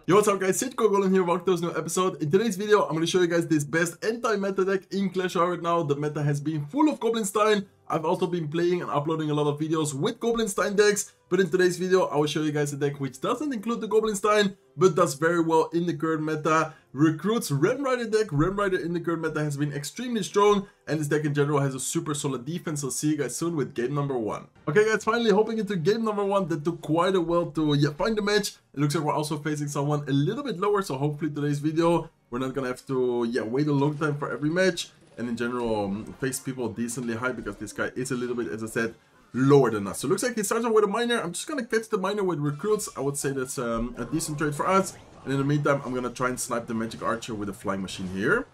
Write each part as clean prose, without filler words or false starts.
Yo, what's up guys, it's Goblin here, welcome to this new episode. In today's video, I'm going to show you guys this best anti-meta deck in Clash Royale right now. The meta has been full of Goblin Stein. I've also been playing and uploading a lot of videos with Goblin Stein decks. But in today's video, I will show you guys a deck which doesn't include the Goblin Stein, but does very well in the current meta. Recruits Ram Rider deck. Ram Rider in the current meta has been extremely strong, and this deck in general has a super solid defense. So see you guys soon with game number 1. Okay guys, finally hopping into game number 1. That took quite a while to find the match. It looks like we're also facing someone a little bit lower, so hopefully today's video we're not gonna have to wait a long time for every match, and in general face people decently high, because this guy is a little bit, as I said, lower than us. So it looks like he starts off with a miner. I'm just gonna catch the miner with recruits. I would say that's a decent trade for us, and in the meantime I'm gonna try and snipe the magic archer with a flying machine here.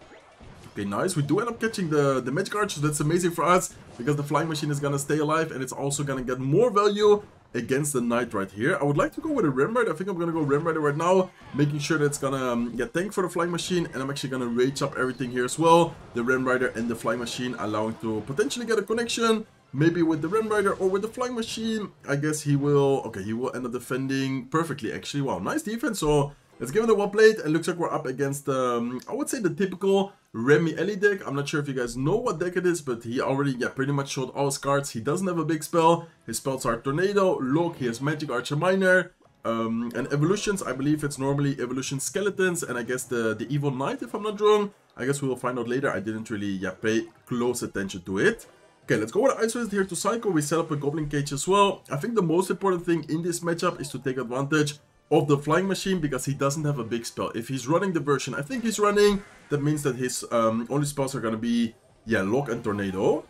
Okay, nice. We do end up catching the magic archer. That's amazing for us, because the flying machine is gonna stay alive, and it's also gonna get more value against the knight right here. I would like to go with a Ram Rider. I think I'm gonna go Ram Rider right now, making sure that it's gonna get tank for the flying machine, and I'm actually gonna rage up everything here as well. The Ram Rider and the flying machine, allowing to potentially get a connection, maybe with the Ram Rider or with the flying machine. I guess he will, okay, he will end up defending perfectly actually. Wow, nice defense. So let's give it a one plate, and looks like we're up against, I would say, the typical Remy Ellie deck. I'm not sure if you guys know what deck it is, but he already, pretty much showed all his cards. He doesn't have a big spell. His spells are Tornado, Lock, he has Magic Archer Miner, and Evolutions. I believe it's normally Evolution Skeletons, and I guess the Evil Knight, if I'm not wrong. I guess we will find out later. I didn't really, pay close attention to it. Okay, let's go with Ice Wizard here to cycle. We set up a Goblin Cage as well. I think the most important thing in this matchup is to take advantage of the flying machine, because he doesn't have a big spell. If he's running the version I think he's running, that means that his only spells are gonna be Lock and Tornado.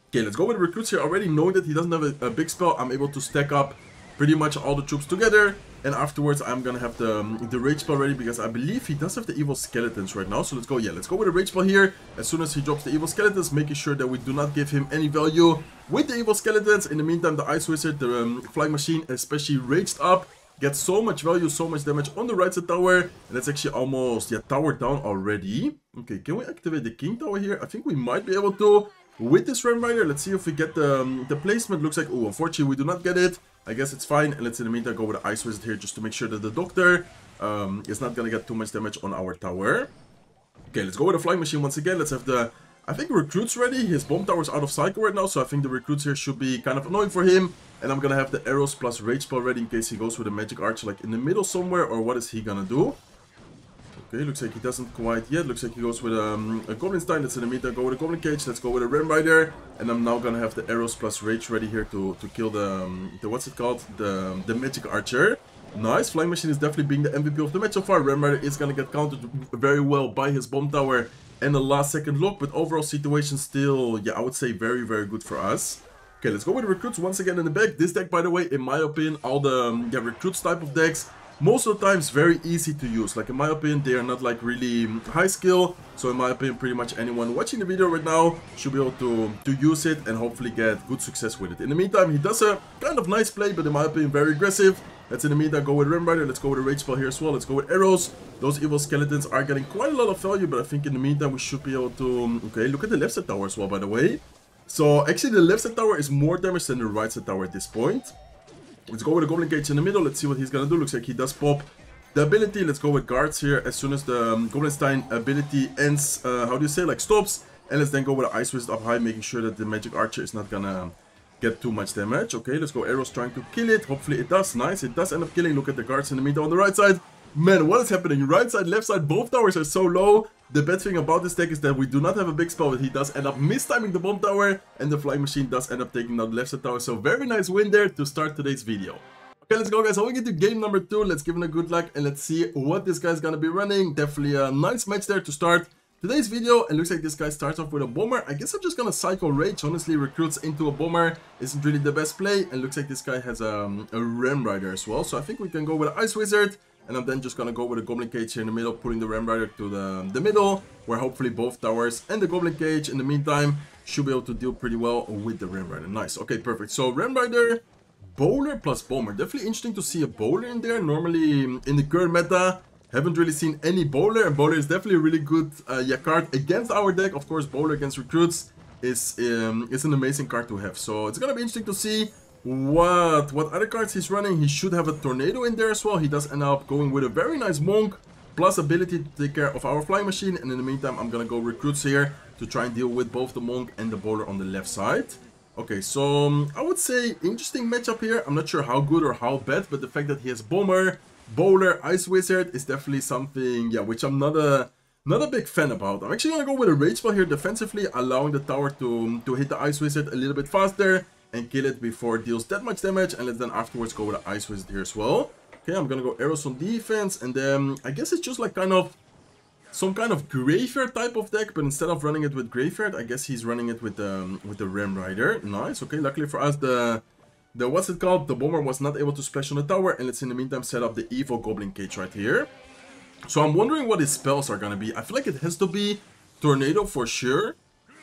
Okay, let's go with recruits here. Already knowing that he doesn't have a big spell, I'm able to stack up pretty much all the troops together, and afterwards I'm gonna have the rage spell ready, because I believe he does have the evil skeletons right now. So let's go, let's go with a rage spell here as soon as he drops the evil skeletons, making sure that we do not give him any value with the evil skeletons. In the meantime, the Ice Wizard, the flying machine, especially raged up, gets so much value, so much damage on the right side tower, and that's actually almost tower down already. Okay, can we activate the king tower here? I think we might be able to with this Ram Rider. Let's see if we get the placement. Looks like, oh, unfortunately we do not get it. I guess it's fine, and let's in the meantime go with the Ice Wizard here, just to make sure that the doctor is not gonna get too much damage on our tower. Okay, let's go with the flying machine once again. Let's have the, I think, recruits ready. His bomb tower is out of cycle right now, so I think the recruits here should be kind of annoying for him. And I'm gonna have the arrows plus rage spell ready in case he goes with a magic archer like in the middle somewhere, or what is he gonna do? Okay, looks like he doesn't quite yet. Looks like he goes with a Goblin Stein. Let's in the meantime go with a Goblin Cage. Let's go with a Ram Rider, and I'm now gonna have the arrows plus rage ready here to kill the what's it called, the magic archer. Nice. Flying machine is definitely being the MVP of the match so far. Ram Rider is gonna get countered very well by his bomb tower and the last second lock, but overall situation still, I would say very, very good for us. Okay, let's go with recruits once again in the back. This deck, by the way, in my opinion, all the recruits type of decks, most of the times very easy to use. Like, in my opinion, they are not like really high skill. So in my opinion, pretty much anyone watching the video right now should be able to use it and hopefully get good success with it. In the meantime, he does a kind of nice play, but in my opinion, very aggressive. Let's in the meantime go with Ram Rider. Let's go with a rage spell here as well. Let's go with arrows. Those evil skeletons are getting quite a lot of value, but I think in the meantime we should be able to... Okay, look at the left side tower as well, by the way. So actually the left side tower is more damage than the right side tower at this point. Let's go with a Goblin Cage in the middle. Let's see what he's gonna do. Looks like he does pop the ability. Let's go with guards here as soon as the Goblin Stein ability ends, how do you say, like stops. And let's then go with the Ice Wizard up high, making sure that the magic archer is not gonna get too much damage. Okay, let's go arrows trying to kill it. Hopefully it does. Nice, it does end up killing. Look at the guards in the middle on the right side. Man, what is happening? Right side, left side, both towers are so low. The bad thing about this deck is that we do not have a big spell, but he does end up mistiming the bomb tower, and the flying machine does end up taking down the left side tower. So very nice win there to start today's video. Okay, let's go guys. Hopping into game number 2. Let's give him a good luck and let's see what this guy's gonna be running. Definitely a nice match there to start today's video. And looks like this guy starts off with a bomber. I guess I'm just gonna cycle rage. Honestly, recruits into a bomber isn't really the best play. And looks like this guy has a Ram Rider as well. So I think we can go with an Ice Wizard. And I'm then just gonna go with a Goblin Cage here in the middle, putting the Ram Rider to the middle, where hopefully both towers and the Goblin Cage in the meantime should be able to deal pretty well with the Ram Rider. Nice. Okay, perfect. So Ram Rider, bowler plus bomber. Definitely interesting to see a bowler in there. Normally in the current meta, haven't really seen any bowler, and bowler is definitely a really good card against our deck. Of course, bowler against recruits is an amazing card to have. So it's gonna be interesting to see what other cards he's running. He should have a Tornado in there as well. He does end up going with a very nice Monk, plus ability to take care of our Flying Machine. And in the meantime, I'm gonna go Recruits here to try and deal with both the Monk and the Bowler on the left side. Okay, so I would say interesting matchup here. I'm not sure how good or how bad, but the fact that he has Bomber, Bowler, Ice Wizard is definitely something, yeah, which I'm not a big fan about. I'm actually gonna go with a Rage Spell here defensively, allowing the tower to hit the Ice Wizard a little bit faster and kill it before it deals that much damage, and let's then afterwards go with the Ice Wizard here as well. Okay, I'm gonna go arrows on defense, and then I guess it's just like some kind of Graveyard type of deck, but instead of running it with Graveyard, I guess he's running it with the Ram Rider. Nice. Okay, luckily for us, the what's it called? The Bomber was not able to splash on the tower, and let's in the meantime set up the evil Goblin Cage right here. So I'm wondering what his spells are gonna be. I feel like it has to be Tornado for sure.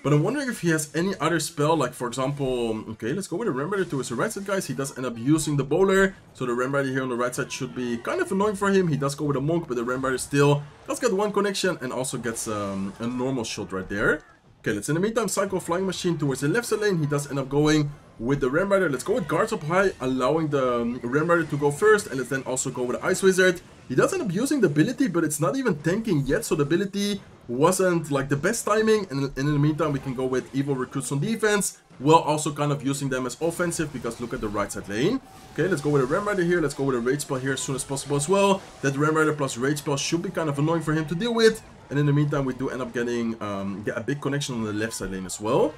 But I'm wondering if he has any other spell, like for example, okay, let's go with the Ram Rider to his right side, guys. He does end up using the Bowler, so the Ram Rider here on the right side should be kind of annoying for him. He does go with a Monk, but the Ram Rider still does get one connection and also gets a normal shot right there. Okay, let's in the meantime cycle Flying Machine towards the left side lane. He does end up going with the Ram Rider. Let's go with Guards up high, allowing the Ram Rider to go first, and let's then also go with the Ice Wizard. He does end up using the ability, but it's not even tanking yet, so the ability wasn't like the best timing, and in the meantime we can go with evil Recruits on defense while also kind of using them as offensive, because look at the right side lane. Okay, let's go with a Ram Rider here. Let's go with a Rage Spell here as soon as possible as well. That Ram Rider plus Rage Spell should be kind of annoying for him to deal with, and in the meantime we do end up getting a big connection on the left side lane as well.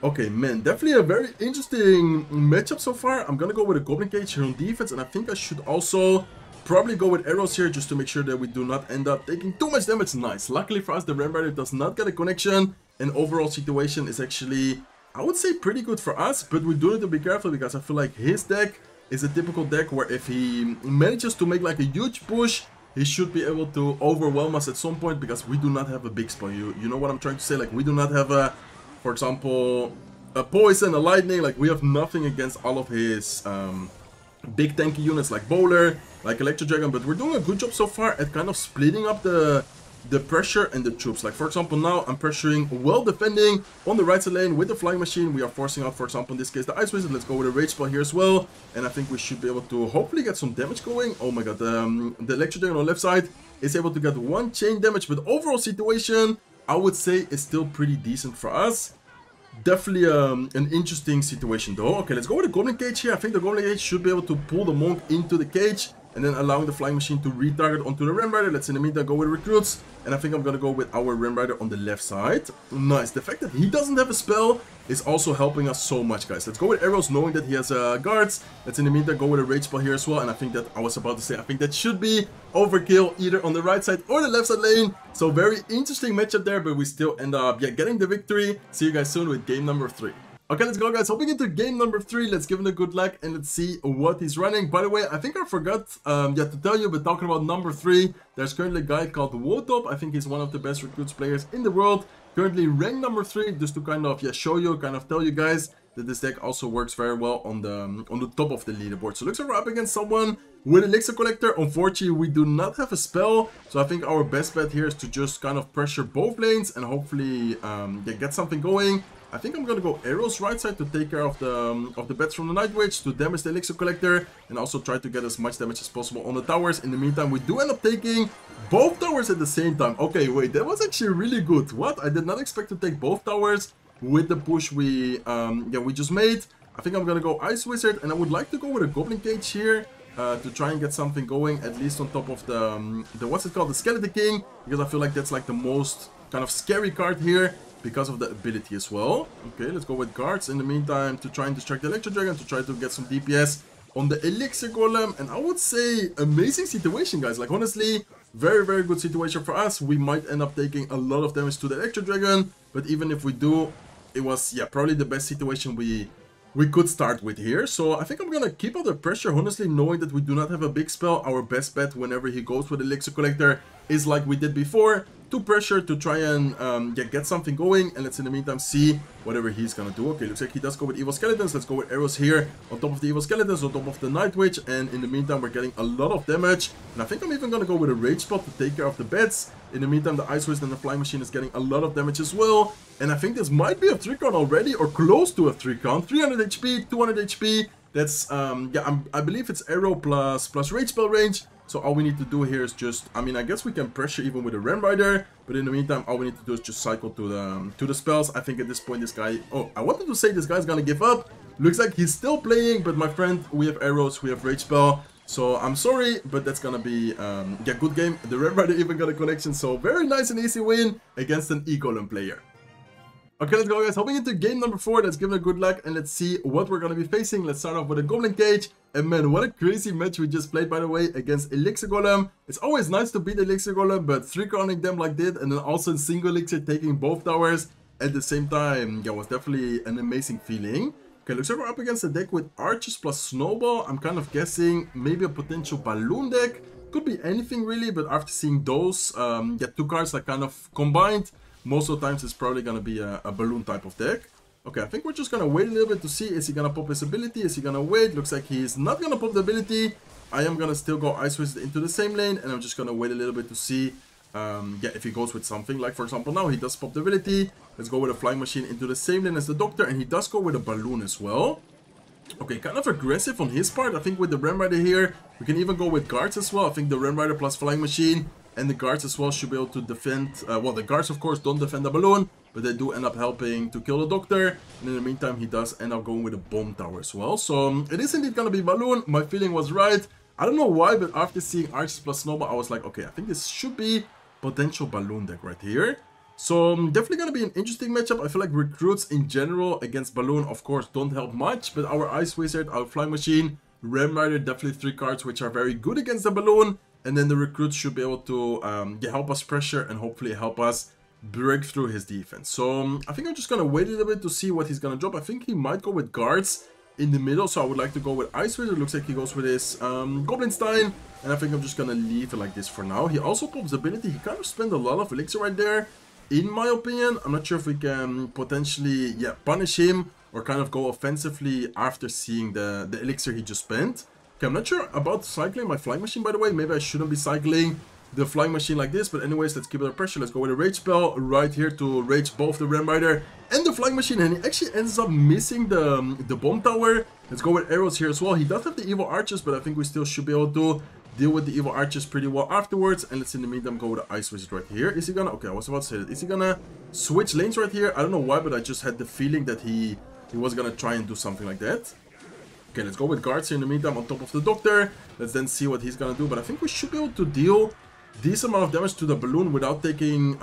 Okay, man, definitely a very interesting matchup so far. I'm gonna go with a Goblin Cage here on defense, and I think I should also probably go with arrows here just to make sure that we do not end up taking too much damage. Nice. Luckily for us, the Ram Rider does not get a connection, and overall situation is actually, I would say, pretty good for us, but we do need to be careful because I feel like his deck is a typical deck where if he manages to make like a huge push, he should be able to overwhelm us at some point, because we do not have a big spell. You know what I'm trying to say? Like, we do not have a, for example, a Poison, a Lightning. Like, we have nothing against all of his big tanky units like Bowler, like Electro Dragon, but we're doing a good job so far at kind of splitting up the pressure and the troops. Like for example, now I'm pressuring well defending on the right side lane with the Flying Machine. We are forcing out, for example, in this case, the Ice Wizard. Let's go with a Rage Spell here as well, and I think we should be able to hopefully get some damage going. Oh my god, the Electro Dragon on the left side is able to get one chain damage, but overall situation, I would say, is still pretty decent for us. Definitely an interesting situation though. Okay, let's go with the Goblin Cage here. I think the Goblin Cage should be able to pull the Monk into the cage, and then allowing the Flying Machine to retarget onto the Ram Rider. Let's in the meantime go with Recruits, and I think I'm gonna go with our Ram Rider on the left side. Nice. The fact that he doesn't have a spell is also helping us so much, guys. Let's go with arrows, knowing that he has guards. Let's in the meantime go with a Rage Spell here as well, and I think that I was about to say, I think that should be overkill either on the right side or the left side lane. So very interesting matchup there, but we still end up getting the victory. See you guys soon with game number 3. Okay, let's go, guys. Hopping into game number 3. Let's give him a good luck and let's see what he's running. By the way, I think I forgot to tell you, but talking about number 3, there's currently a guy called Wotop. I think he's one of the best recruits players in the world. Currently ranked number 3, just to kind of show you, kind of tell you guys that this deck also works very well on the top of the leaderboard. So looks like we're up against someone with Elixir Collector. Unfortunately, we do not have a spell, so I think our best bet here is to just kind of pressure both lanes and hopefully get something going. I think I'm gonna go arrows right side to take care of the bats from the Night Witch to damage the Elixir Collector, and also try to get as much damage as possible on the towers. In the meantime, we do end up taking both towers at the same time. Okay, wait, that was actually really good. What? I did not expect to take both towers with the push we just made. I think I'm gonna go Ice Wizard, and I would like to go with a Goblin Cage here to try and get something going, at least on top of the what's it called, the Skeleton King, because I feel like that's like the most kind of scary card here, because of the ability as well. Okay, let's go with guards in the meantime to try and distract the Electro Dragon, to try to get some DPS on the Elixir Golem. And I would say amazing situation, guys. Like honestly, very, very good situation for us. We might end up taking a lot of damage to the Electro Dragon, but even if we do, it was probably the best situation we could start with here. So I think I'm gonna keep out the pressure, honestly, knowing that we do not have a big spell. Our best bet whenever he goes with Elixir Collector is like we did before, to pressure to try and get something going. And let's in the meantime see whatever he's gonna do. Okay, looks like he does go with Evil Skeletons. Let's go with arrows here on top of the Evil Skeletons, on top of the Night Witch, and in the meantime we're getting a lot of damage. And I think I'm even gonna go with a Rage Spot to take care of the bats. In the meantime, the Ice Wizard and the Flying Machine is getting a lot of damage as well. And I think this might be a 3 count already, or close to a 3 count. 300 HP, 200 HP. That's, yeah, I believe it's arrow plus rage spell range. So all we need to do here is just, I mean, I guess we can pressure even with a Ram Rider, but in the meantime, all we need to do is just cycle to the spells. I think at this point, this guy, oh, I wanted to say this guy's gonna give up. Looks like he's still playing, but my friend, we have arrows, we have rage spell. So I'm sorry, but that's gonna be, yeah, good game. The Ram Rider even got a connection, so very nice and easy win against an E-Golem player. Okay, let's go, guys. Hopping into game number 4. Let's give it a good luck and let's see what we're going to be facing. Let's start off with a Goblin Cage. And man, what a crazy match we just played, by the way, against Elixir Golem. It's always nice to beat Elixir Golem, but 3-crowning them like that and then also in single Elixir taking both towers at the same time, yeah, was definitely an amazing feeling. Okay, looks like we're up against a deck with Archers plus Snowball. I'm kind of guessing maybe a potential Balloon deck. Could be anything really, but after seeing those, yeah, 2 cards like kind of combined, most of the times it's probably going to be a balloon type of deck. Okay, I think we're just going to wait a little bit to see. Is he going to pop his ability? Is he going to wait? Looks like he's not going to pop the ability. I am going to still go Ice Wizard into the same lane. And I'm just going to wait a little bit to see yeah, if he goes with something. Like, for example, now he does pop the ability. Let's go with a Flying Machine into the same lane as the Doctor. And he does go with a Balloon as well. Okay, kind of aggressive on his part. I think with the Ram Rider here, we can even go with Guards as well. I think the Ram Rider plus Flying Machine and the Guards as well should be able to defend, well, the Guards of course don't defend the Balloon, but they do end up helping to kill the Doctor. And in the meantime, he does end up going with a Bomb Tower as well. So it is indeed going to be Balloon. My feeling was right. I don't know why, but after seeing Archers plus Snowball, I was like, okay, I think this should be potential Balloon deck right here. So definitely going to be an interesting matchup. I feel like recruits in general against Balloon, of course, don't help much. But our Ice Wizard, our Flying Machine, Ram Rider, definitely 3 cards which are very good against the Balloon. And then the recruits should be able to yeah, help us pressure and hopefully help us break through his defense. So I think I'm just going to wait a little bit to see what he's going to drop. I think he might go with Guards in the middle. So I would like to go with Ice Wizard. Looks like he goes with his Goblin Stein. And I think I'm just going to leave it like this for now. He also pops ability. He kind of spent a lot of Elixir right there. In my opinion, I'm not sure if we can potentially, yeah, punish him or kind of go offensively after seeing the Elixir he just spent. Okay, I'm not sure about cycling my Flying Machine, by the way. Maybe I shouldn't be cycling the Flying Machine like this. But anyways, let's keep it under pressure. Let's go with a Rage Spell right here to rage both the Ram Rider and the Flying Machine. And he actually ends up missing the Bomb Tower. Let's go with arrows here as well. He does have the Evil Archers, but I think we still should be able to deal with the Evil Archers pretty well afterwards. And let's in the meantime go with the Ice Wizard right here. Is he gonna... Okay, I was about to say that. Is he gonna switch lanes right here? I don't know why, but I just had the feeling that he was gonna try and do something like that. Okay, let's go with Guards here in the meantime on top of the Doctor. Let's then see what he's gonna do. But I think we should be able to deal decent amount of damage to the Balloon without taking...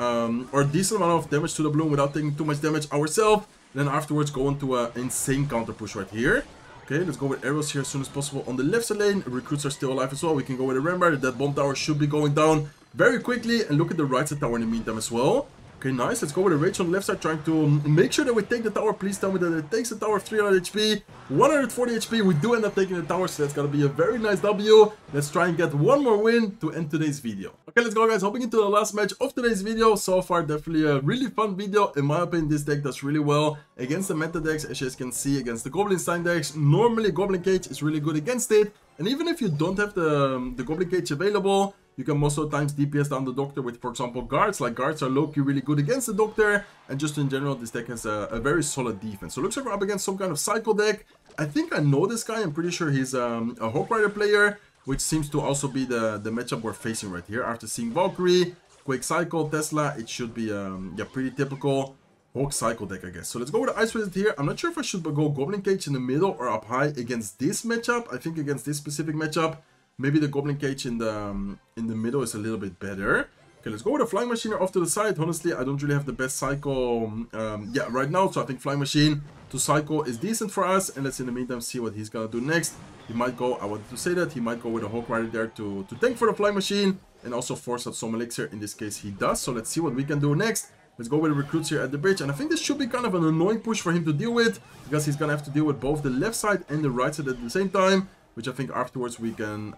or decent amount of damage to the Balloon without taking too much damage ourselves. Then afterwards go into an insane counter push right here. Okay, let's go with arrows here as soon as possible on the left side lane. Recruits are still alive as well. We can go with a Ram Rider. That Bomb Tower should be going down very quickly. And look at the right side tower in the meantime as well. Okay, nice. Let's go with a Rage on the left side, trying to make sure that we take the tower. Please tell me that it takes the tower. 300 HP, 140 HP. We do end up taking the tower, so that's gonna be a very nice W. Let's try and get one more win to end today's video. Okay, let's go, guys. Hopping into the last match of today's video. So far, definitely a really fun video. In my opinion, this deck does really well against the meta decks, as you guys can see, against the Goblin Stein decks. Normally, Goblin Cage is really good against it. And even if you don't have the Goblin Cage available, you can most of the times DPS down the Doctor with, for example, Guards. Like, Guards are low-key really good against the Doctor. And just in general, this deck has a very solid defense. So it looks like we're up against some kind of Cycle deck. I think I know this guy. I'm pretty sure he's a Hawk Rider player, which seems to also be the matchup we're facing right here. After seeing Valkyrie, Quake Cycle, Tesla, it should be yeah, pretty typical Hawk Cycle deck, I guess. So let's go with the Ice Wizard here. I'm not sure if I should go Goblin Cage in the middle or up high against this matchup. I think against this specific matchup, maybe the Goblin Cage in the middle is a little bit better. Okay, let's go with a Flying Machine off to the side. Honestly, I don't really have the best cycle yeah, right now. So I think Flying Machine to cycle is decent for us. And let's in the meantime see what he's gonna do next. He might go, I wanted to say that, he might go with a Hawk Rider there to tank for the Flying Machine and also force out some Elixir. In this case, he does. So let's see what we can do next. Let's go with the recruits here at the bridge. And I think this should be kind of an annoying push for him to deal with, because he's gonna have to deal with both the left side and the right side at the same time. Which I think afterwards we can,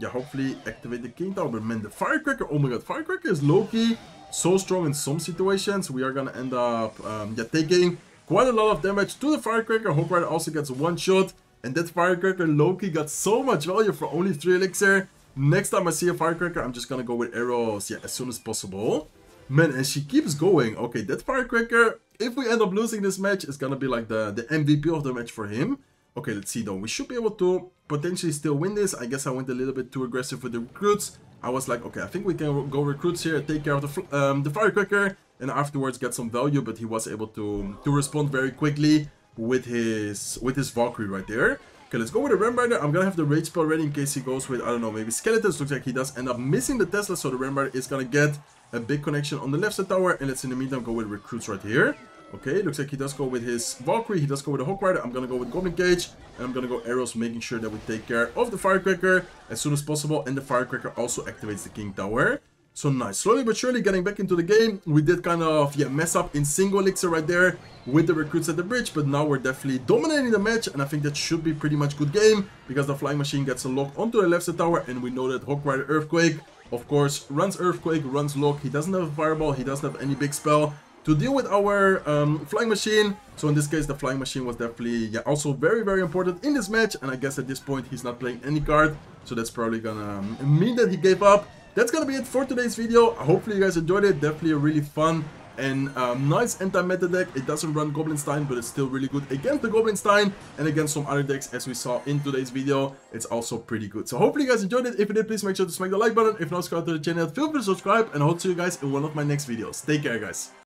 yeah, hopefully activate the King Tower. But man, the Firecracker, oh my god, Firecracker is low-key so strong in some situations. We are gonna end up, yeah, taking quite a lot of damage to the Firecracker. Hawk Rider also gets one shot. And that Firecracker low-key got so much value for only 3 Elixir. Next time I see a Firecracker, I'm just gonna go with arrows, yeah, as soon as possible. Man, and she keeps going. Okay, that Firecracker, if we end up losing this match, is gonna be like the MVP of the match for him. Okay, let's see though. We should be able to potentially still win this. I guess I went a little bit too aggressive with the recruits. I was like, okay, I think we can go recruits here, take care of the firecracker, and afterwards get some value. But he was able to respond very quickly with his Valkyrie right there. Okay, let's go with the Ramrider. I'm gonna have the rage spell ready in case he goes with, I don't know, maybe skeletons. Looks like he does end up missing the Tesla, so the Ramrider is gonna get a big connection on the left side tower. And let's in the meantime go with recruits right here. Okay, looks like he does go with his Valkyrie, he does go with the Hawk Rider. I'm gonna go with Goblin Cage, and I'm gonna go arrows, making sure that we take care of the Firecracker as soon as possible. And the Firecracker also activates the King Tower. So nice, slowly but surely getting back into the game. We did kind of, yeah, mess up in single elixir right there with the recruits at the bridge, but now we're definitely dominating the match, and I think that should be pretty much good game, because the Flying Machine gets a lock onto the left side tower, and we know that Hawk Rider Earthquake, of course, runs Earthquake, runs lock. He doesn't have a Fireball, he doesn't have any big spell to deal with our Flying Machine. So in this case, the Flying Machine was definitely, yeah, also very, very important in this match. And I guess at this point, he's not playing any card, so that's probably gonna mean that he gave up. That's gonna be it for today's video. Hopefully you guys enjoyed it. Definitely a really fun and nice anti-meta deck. It doesn't run Goblinstein, but it's still really good against the Goblinstein and against some other decks, as we saw in today's video. It's also pretty good. So hopefully you guys enjoyed it. If you did, please make sure to smack the like button. If not, subscribe to the channel, feel free to subscribe, and I hope to see you guys in one of my next videos. Take care, guys.